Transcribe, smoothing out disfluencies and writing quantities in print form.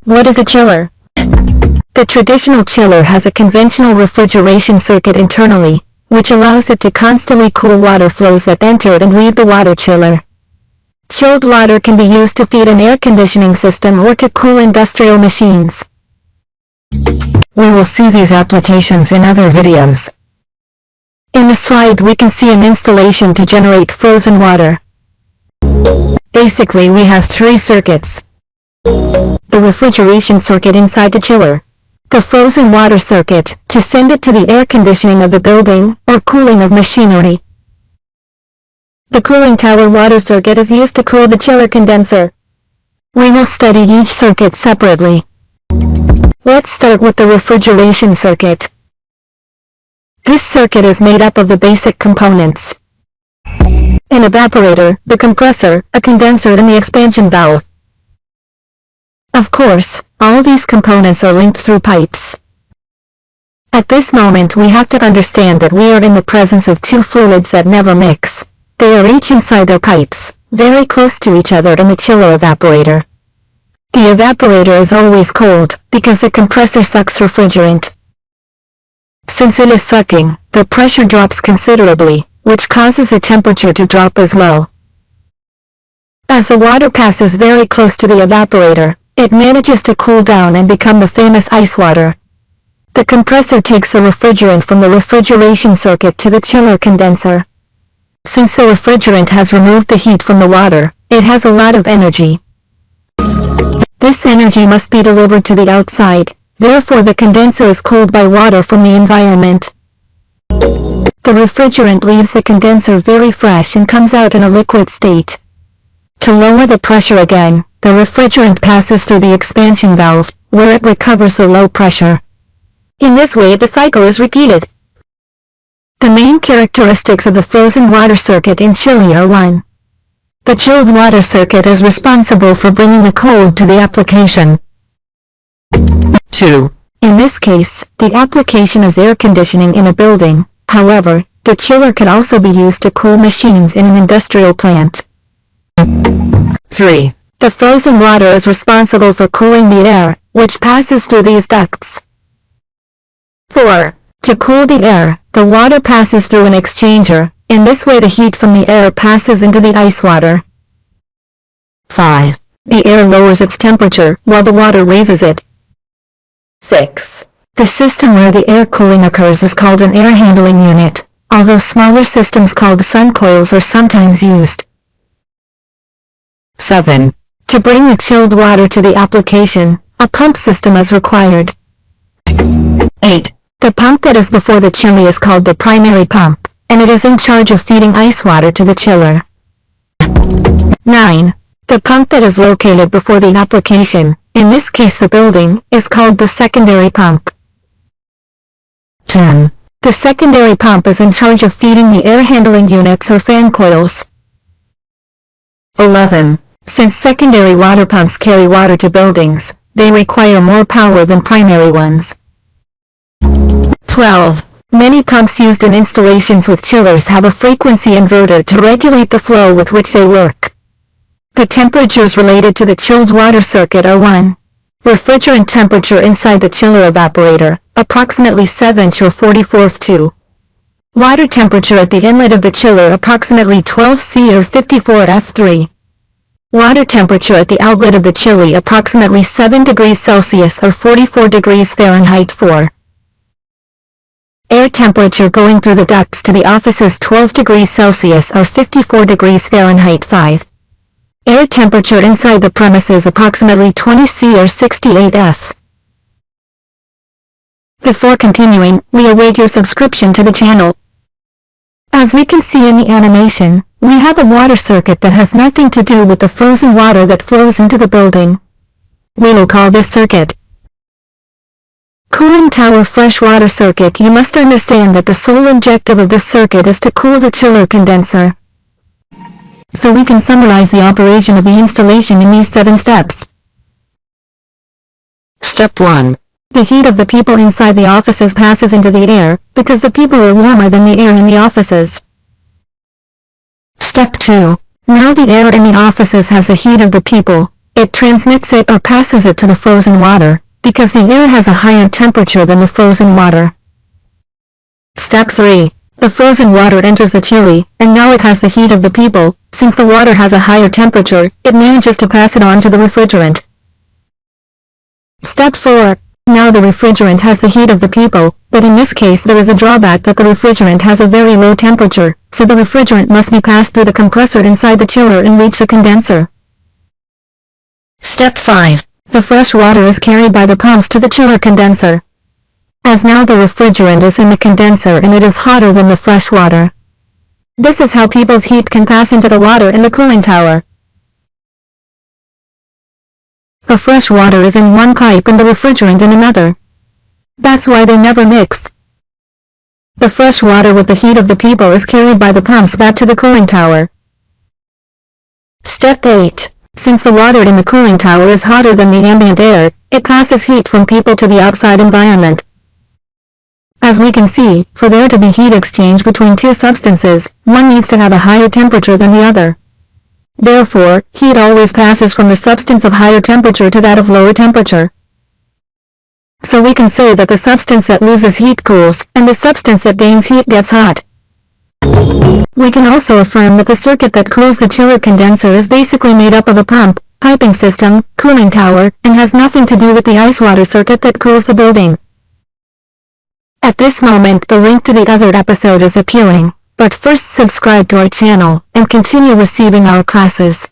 What is a chiller? The traditional chiller has a conventional refrigeration circuit internally, which allows it to constantly cool water flows that enter and leave the water chiller. Chilled water can be used to feed an air conditioning system or to cool industrial machines. We will see these applications in other videos. In the slide we can see an installation to generate frozen water. Basically we have three circuits. The refrigeration circuit inside the chiller. The frozen water circuit, to send it to the air conditioning of the building, or cooling of machinery. The cooling tower water circuit is used to cool the chiller condenser. We will study each circuit separately. Let's start with the refrigeration circuit. This circuit is made up of the basic components: an evaporator, the compressor, a condenser and the expansion valve. Of course, all these components are linked through pipes. At this moment we have to understand that we are in the presence of two fluids that never mix. They are each inside their pipes, very close to each other in the chiller evaporator. The evaporator is always cold, because the compressor sucks refrigerant. Since it is sucking, the pressure drops considerably, which causes the temperature to drop as well. As the water passes very close to the evaporator, it manages to cool down and become the famous ice water. The compressor takes the refrigerant from the refrigeration circuit to the chiller condenser. Since the refrigerant has removed the heat from the water, it has a lot of energy. This energy must be delivered to the outside, therefore the condenser is cooled by water from the environment. The refrigerant leaves the condenser very fresh and comes out in a liquid state. To lower the pressure again, the refrigerant passes through the expansion valve, where it recovers the low pressure. In this way the cycle is repeated. The main characteristics of the frozen water circuit in chilling are 1. The chilled water circuit is responsible for bringing the cold to the application. 2. In this case, the application is air conditioning in a building. However, the chiller can also be used to cool machines in an industrial plant. 3. The frozen water is responsible for cooling the air, which passes through these ducts. 4. To cool the air, the water passes through an exchanger. In this way the heat from the air passes into the ice water. 5. The air lowers its temperature, while the water raises it. 6. The system where the air cooling occurs is called an air handling unit, although smaller systems called sun coils are sometimes used. 7. To bring the chilled water to the application, a pump system is required. 8. The pump that is before the chiller is called the primary pump, and it is in charge of feeding ice water to the chiller. 9. The pump that is located before the application, in this case the building, is called the secondary pump. 10. The secondary pump is in charge of feeding the air handling units or fan coils. 11. Since secondary water pumps carry water to buildings, they require more power than primary ones. 12. Many pumps used in installations with chillers have a frequency inverter to regulate the flow with which they work. The temperatures related to the chilled water circuit are 1. Refrigerant temperature inside the chiller evaporator, approximately 7 or 44 2. Water temperature at the inlet of the chiller, approximately 12 C or 54 F3. Water temperature at the outlet of the chiller, approximately 7 degrees Celsius or 44 degrees Fahrenheit 4. Air temperature going through the ducts to the offices 12 degrees Celsius or 54 degrees Fahrenheit 5. Air temperature inside the premises approximately 20 C or 68 F. Before continuing, we await your subscription to the channel. As we can see in the animation, we have a water circuit that has nothing to do with the frozen water that flows into the building. We will call this circuit Cooling Tower Fresh Water Circuit. You must understand that the sole objective of this circuit is to cool the chiller condenser. So we can summarize the operation of the installation in these 7 steps. Step 1. The heat of the people inside the offices passes into the air, because the people are warmer than the air in the offices. Step 2. Now the air in the offices has the heat of the people, It transmits it or passes it to the frozen water, because the air has a higher temperature than the frozen water. Step 3. The frozen water enters the chiller, and now it has the heat of the people. Since the water has a higher temperature, it manages to pass it on to the refrigerant. Step 4. Now the refrigerant has the heat of the people, but in this case there is a drawback that the refrigerant has a very low temperature, so the refrigerant must be passed through the compressor inside the chiller and reach the condenser. Step 5. The fresh water is carried by the pumps to the chiller condenser. As now the refrigerant is in the condenser and it is hotter than the fresh water. This is how people's heat can pass into the water in the cooling tower. The fresh water is in one pipe and the refrigerant in another. That's why they never mix. The fresh water with the heat of the people is carried by the pumps back to the cooling tower. Step 8. Since the water in the cooling tower is hotter than the ambient air, it passes heat from people to the outside environment. As we can see, for there to be heat exchange between two substances, one needs to have a higher temperature than the other. Therefore, heat always passes from the substance of higher temperature to that of lower temperature. So we can say that the substance that loses heat cools, and the substance that gains heat gets hot. We can also affirm that the circuit that cools the chiller condenser is basically made up of a pump, piping system, cooling tower, and has nothing to do with the ice water circuit that cools the building. At this moment the link to the other episode is appearing, but first subscribe to our channel, and continue receiving our classes.